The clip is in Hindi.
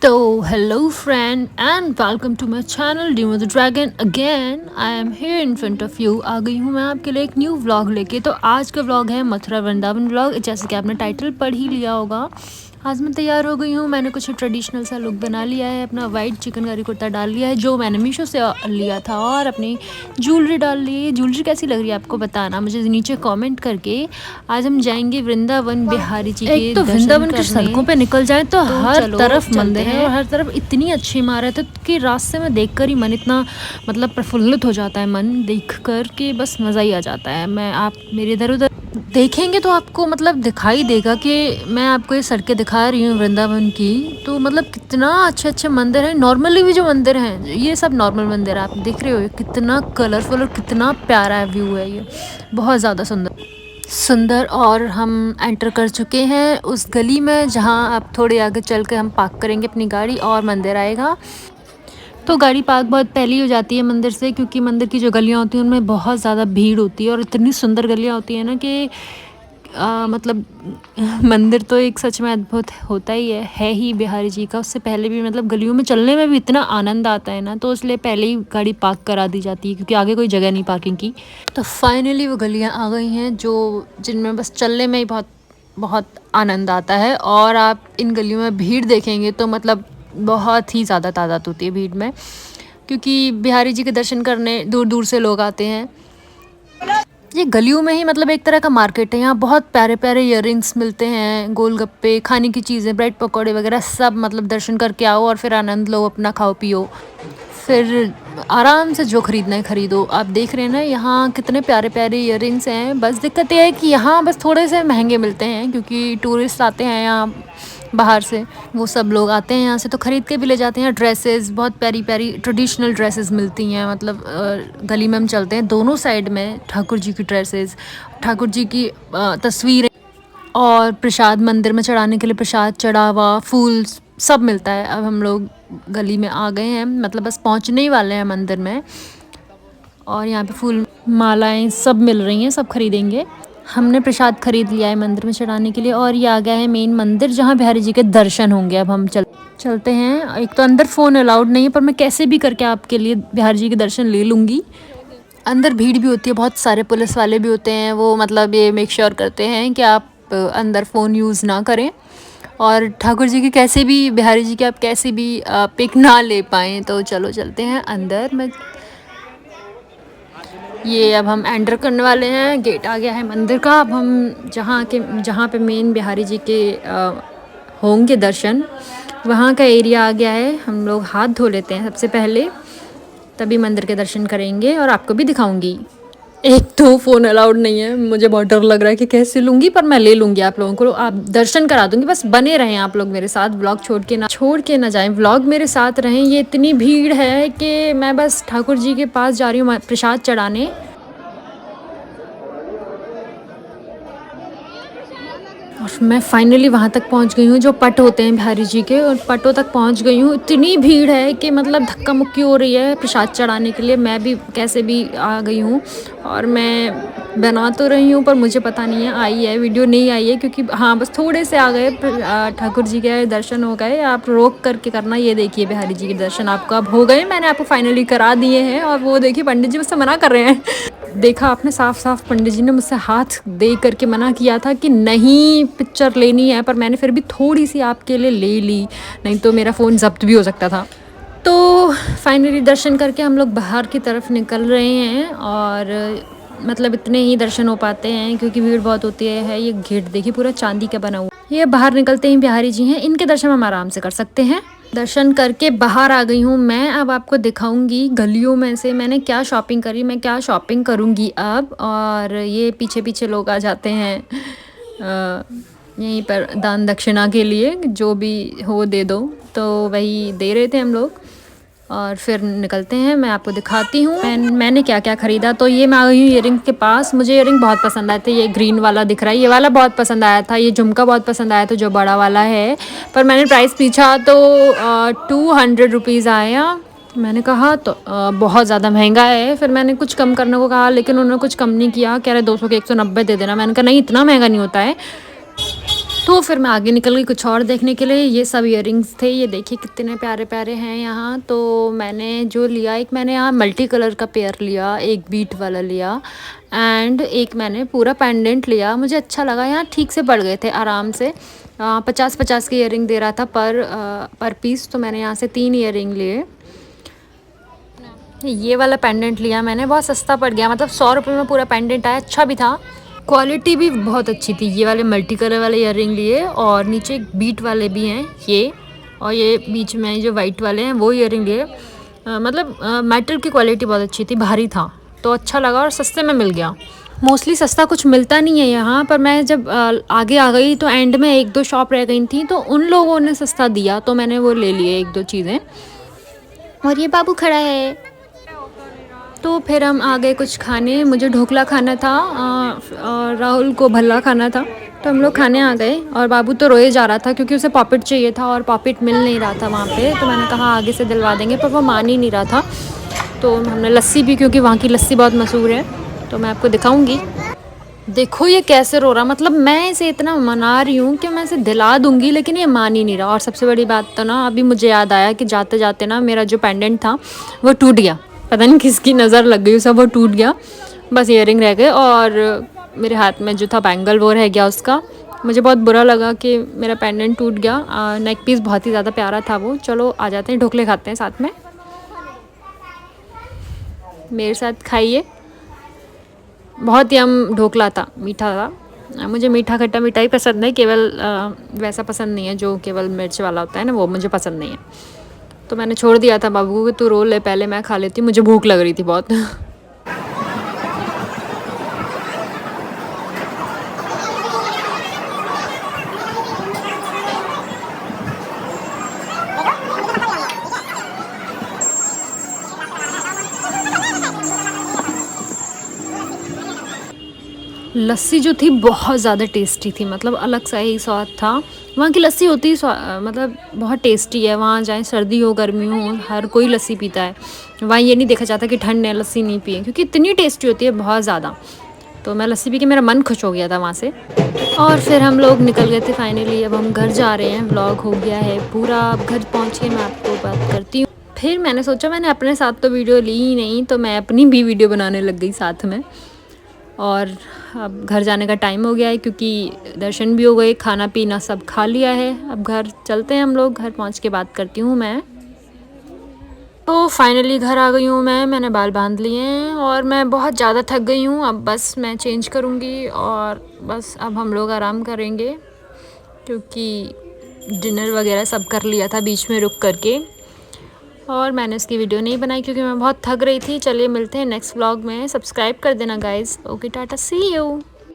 तो hello friend and welcome to my channel Demo the Dragon again. I am here in front of you. आ गई हूँ मैं आपके लिए एक न्यू व्लॉग लेके। तो आज का व्लॉग है मथुरा वृंदावन व्लॉग। जैसे कि आपने टाइटल पढ़ ही लिया होगा, आज मैं तैयार हो गई हूँ। मैंने कुछ ट्रेडिशनल सा लुक बना लिया है, अपना वाइट चिकनकारी कुर्ता डाल लिया है जो मैंने मीशो से लिया था, और अपनी ज्वेलरी डाल ली है। ज्वेलरी कैसी लग रही है आपको बताना मुझे नीचे कमेंट करके। आज हम जाएंगे वृंदावन बिहारी जी के एक तो वृंदावन की सड़कों पे निकल जाए तो हर तरफ मंदिर है और हर तरफ इतनी अच्छी इमारत है कि रास्ते में देखकर ही मन इतना मतलब प्रफुल्लित हो जाता है। मन देख कर के बस मज़ा ही आ जाता है। मैं आप मेरे इधर उधर देखेंगे तो आपको मतलब दिखाई देगा कि मैं आपको ये सड़कें दिखा रही हूँ वृंदावन की। तो मतलब कितना अच्छे अच्छे मंदिर हैं। नॉर्मली भी जो मंदिर हैं ये सब नॉर्मल मंदिर है, आप देख रहे हो कितना कलरफुल और कितना प्यारा व्यू है। ये बहुत ज़्यादा सुंदर। और हम एंटर कर चुके हैं उस गली में जहाँ अब थोड़े आगे चल के हम पार्क करेंगे अपनी गाड़ी और मंदिर आएगा। तो गाड़ी पार्क बहुत पहले ही हो जाती है मंदिर से, क्योंकि मंदिर की जो गलियाँ होती हैं उनमें बहुत ज़्यादा भीड़ होती है और इतनी सुंदर गलियाँ होती हैं ना कि मतलब मंदिर तो एक सच में अद्भुत होता ही है ही बिहारी जी का। उससे पहले भी मतलब गलियों में चलने में भी इतना आनंद आता है ना, तो इसलिए पहले ही गाड़ी पार्क करा दी जाती है क्योंकि आगे कोई जगह नहीं पार्किंग की। तो फाइनली वो गलियाँ आ गई हैं जो जिनमें बस चलने में ही बहुत बहुत आनंद आता है। और आप इन गलियों में भीड़ देखेंगे तो मतलब बहुत ही ज़्यादा तादाद होती है भीड़ में, क्योंकि बिहारी जी के दर्शन करने दूर दूर से लोग आते हैं। ये गलियों में ही मतलब एक तरह का मार्केट है। यहाँ बहुत प्यारे प्यारे इयररिंग्स मिलते हैं, गोलगप्पे, खाने की चीज़ें, ब्रेड पकौड़े वगैरह सब। मतलब दर्शन करके आओ और फिर आनंद लो, अपना खाओ पियो, फिर आराम से जो ख़रीदना है ख़रीदो। आप देख रहे हैं ना यहाँ कितने प्यारे प्यारे इयररिंग्स हैं। बस दिक्कत ये है कि यहाँ बस थोड़े से महंगे मिलते हैं क्योंकि टूरिस्ट आते हैं यहाँ बाहर से, वो सब लोग आते हैं यहाँ से तो ख़रीद के भी ले जाते हैं। ड्रेसेस बहुत प्यारी प्यारी ट्रेडिशनल ड्रेसेस मिलती हैं। मतलब गली में हम चलते हैं दोनों साइड में ठाकुर जी की ड्रेसेस, ठाकुर जी की तस्वीरें और प्रसाद मंदिर में चढ़ाने के लिए प्रसाद, चढ़ावा, फूल सब मिलता है। अब हम लोग गली में आ गए हैं, मतलब बस पहुंचने ही वाले हैं मंदिर में। और यहाँ पे फूल मालाएं सब मिल रही हैं, सब खरीदेंगे। हमने प्रसाद खरीद लिया है मंदिर में चढ़ाने के लिए। और ये आ गया है मेन मंदिर जहाँ बिहारी जी के दर्शन होंगे। अब हम चलते हैं। एक तो अंदर फ़ोन अलाउड नहीं है, पर मैं कैसे भी करके आपके लिए बिहारी जी के दर्शन ले लूँगी। अंदर भीड़ भी होती है, बहुत सारे पुलिस वाले भी होते हैं। वो मतलब ये मेक श्योर करते हैं कि आप अंदर फ़ोन यूज़ ना करें और ठाकुर जी की कैसे भी, बिहारी जी की आप कैसे भी पिक ना ले पाएँ। तो चलो चलते हैं अंदर। मैं ये अब हम एंटर करने वाले हैं, गेट आ गया है मंदिर का। अब हम जहाँ पे मेन बिहारी जी के होंगे दर्शन, वहाँ का एरिया आ गया है। हम लोग हाथ धो लेते हैं सबसे पहले, तभी मंदिर के दर्शन करेंगे और आपको भी दिखाऊंगी। एक तो फ़ोन अलाउड नहीं है, मुझे बहुत डर लग रहा है कि कैसे लूँगी, पर मैं ले लूँगी आप लोगों को। आप दर्शन करा दूँगी, बस बने रहें आप लोग मेरे साथ। व्लॉग छोड़ के ना जाएं, व्लॉग मेरे साथ रहें। ये इतनी भीड़ है कि मैं बस ठाकुर जी के पास जा रही हूँ प्रसाद चढ़ाने। और मैं फाइनली वहाँ तक पहुँच गई हूँ जो पट होते हैं बिहारी जी के, और पटों तक पहुँच गई हूँ। इतनी भीड़ है कि मतलब धक्का मुक्की हो रही है प्रसाद चढ़ाने के लिए। मैं भी कैसे भी आ गई हूँ और मैं बना तो रही हूँ, पर मुझे पता नहीं है आई है वीडियो नहीं आई है, क्योंकि हाँ बस थोड़े से आ गए, ठाकुर जी के दर्शन हो गए। आप रोक करके करना। ये देखिए बिहारी जी के दर्शन आपको अब हो गए, मैंने आपको फाइनली करा दिए हैं। और वो देखिए पंडित जी मुझसे मना कर रहे हैं। देखा आपने, साफ साफ पंडित जी ने मुझसे हाथ दे करके मना किया था कि नहीं पिक्चर लेनी है, पर मैंने फिर भी थोड़ी सी आपके लिए ले ली, नहीं तो मेरा फ़ोन जब्त भी हो सकता था। तो फाइनली दर्शन करके हम लोग बाहर की तरफ निकल रहे हैं। और मतलब इतने ही दर्शन हो पाते हैं क्योंकि भीड़ बहुत होती है। ये गेट देखिए पूरा चांदी का बना हुआ, ये बाहर निकलते ही बिहारी जी हैं, इनके दर्शन हम आराम से कर सकते हैं। दर्शन करके बाहर आ गई हूँ मैं। अब आपको दिखाऊंगी गलियों में से मैंने क्या शॉपिंग करी, मैं क्या शॉपिंग करूँगी अब। और ये पीछे पीछे लोग आ जाते हैं यहीं पर दान दक्षिणा के लिए, जो भी हो दे दो, तो वही दे रहे थे हम लोग। और फिर निकलते हैं, मैं आपको दिखाती हूँ मैंने क्या क्या ख़रीदा। तो ये मैं आ गई हूँ ईयरिंग के पास। मुझे ईयरिंग बहुत पसंद आए थे। ये ग्रीन वाला दिख रहा है, ये वाला बहुत पसंद आया था। ये झुमका बहुत पसंद आया था जो बड़ा वाला है, पर मैंने प्राइस पूछा तो 200 रुपीज़ आया। मैंने कहा तो बहुत ज़्यादा महंगा है। फिर मैंने कुछ कम करने को कहा, लेकिन उन्होंने कुछ कम नहीं किया। कह रहे 200 के 190 दे देना। मैंने कहा नहीं, इतना महंगा नहीं होता है। तो फिर मैं आगे निकल गई कुछ और देखने के लिए। ये सब इयररिंग्स थे, ये देखिए कितने प्यारे प्यारे हैं यहाँ। तो मैंने जो लिया, एक मैंने यहाँ मल्टी कलर का पेयर लिया, एक बीट वाला लिया एंड एक मैंने पूरा पेंडेंट लिया। मुझे अच्छा लगा, यहाँ ठीक से पड़ गए थे आराम से। 50-50 की इयररिंग दे रहा था पर पीस, तो मैंने यहाँ से 3 इयररिंग लिए। ये वाला पेंडेंट लिया मैंने, बहुत सस्ता पड़ गया, मतलब 100 रुपये में पूरा पेंडेंट आया, अच्छा भी था, क्वालिटी भी बहुत अच्छी थी। ये वाले मल्टी कलर वाले इयररिंग लिए और नीचे बीट वाले भी हैं ये, और ये बीच में जो वाइट वाले हैं वो इयररिंग लिए। मतलब मेटल की क्वालिटी बहुत अच्छी थी, भारी था, तो अच्छा लगा और सस्ते में मिल गया। मोस्टली सस्ता कुछ मिलता नहीं है यहाँ पर। मैं जब आगे आ गई तो एंड में 1-2 शॉप रह गई थी, तो उन लोगों ने सस्ता दिया, तो मैंने वो ले लिए 1-2 चीज़ें। और ये बाबू खड़ा है। तो फिर हम आ गए कुछ खाने। मुझे ढोकला खाना था और राहुल को भल्ला खाना था, तो हम लोग खाने आ गए। और बाबू तो रोए जा रहा था क्योंकि उसे पॉपिट चाहिए था और पॉपिट मिल नहीं रहा था वहाँ पे। तो मैंने कहा आगे से दिलवा देंगे, पर वो मान ही नहीं रहा था। तो हमने लस्सी भी, क्योंकि वहाँ की लस्सी बहुत मशहूर है, तो मैं आपको दिखाऊंगी। देखो ये कैसे रो रहा, मतलब मैं इसे इतना मना रही हूँ कि मैं इसे दिला दूंगी, लेकिन ये मान ही नहीं रहा। और सबसे बड़ी बात तो ना, अभी मुझे याद आया कि जाते जाते ना मेरा जो पेंडेंट था वो टूट गया। पता नहीं किसकी नज़र लग गई, सब वो टूट गया, बस इयररिंग रह गए। और मेरे हाथ में जो था बैंगल वो रह गया उसका। मुझे बहुत बुरा लगा कि मेरा पेंडेंट टूट गया। नेक पीस बहुत ही ज़्यादा प्यारा था वो। चलो आ जाते हैं, ढोकले खाते हैं साथ में, मेरे साथ खाइए। बहुत यम ढोकला था, मीठा था। मुझे मीठा खट्टा मीठा ही पसंद है, केवल वैसा पसंद नहीं है जो केवल मिर्च वाला होता है ना, वो मुझे पसंद नहीं है। तो मैंने छोड़ दिया था बाबू को कि तू रो ले, पहले मैं खा लेती हूँ, मुझे भूख लग रही थी बहुत। लस्सी जो थी बहुत ज़्यादा टेस्टी थी, मतलब अलग सा ही स्वाद था। वहाँ की लस्सी होती मतलब बहुत टेस्टी है। वहाँ जाए सर्दी हो गर्मी हो, हर कोई लस्सी पीता है। वहाँ ये नहीं देखा जाता कि ठंड है लस्सी नहीं पिए, क्योंकि इतनी टेस्टी होती है बहुत ज़्यादा। तो मैं लस्सी पी के मेरा मन खुश हो गया था वहाँ से। और फिर हम लोग निकल गए थे फाइनली। अब हम घर जा रहे हैं, व्लॉग हो गया है पूरा। अब घर पहुँच के मैं आपको बात करती हूँ। फिर मैंने सोचा, मैंने अपने साथ तो वीडियो ली ही नहीं, तो मैं अपनी भी वीडियो बनाने लग गई साथ में। और अब घर जाने का टाइम हो गया है, क्योंकि दर्शन भी हो गए, खाना पीना सब खा लिया है। अब घर चलते हैं हम लोग, घर पहुंच के बात करती हूँ मैं। तो फाइनली घर आ गई हूँ मैंने बाल बांध लिए हैं और मैं बहुत ज़्यादा थक गई हूँ। अब बस मैं चेंज करूँगी और बस अब हम लोग आराम करेंगे, क्योंकि डिनर वगैरह सब कर लिया था बीच में रुक करके। और मैंने उसकी वीडियो नहीं बनाई क्योंकि मैं बहुत थक रही थी। चलिए मिलते हैं नेक्स्ट व्लॉग में, सब्सक्राइब कर देना guys. Okay tata, see you.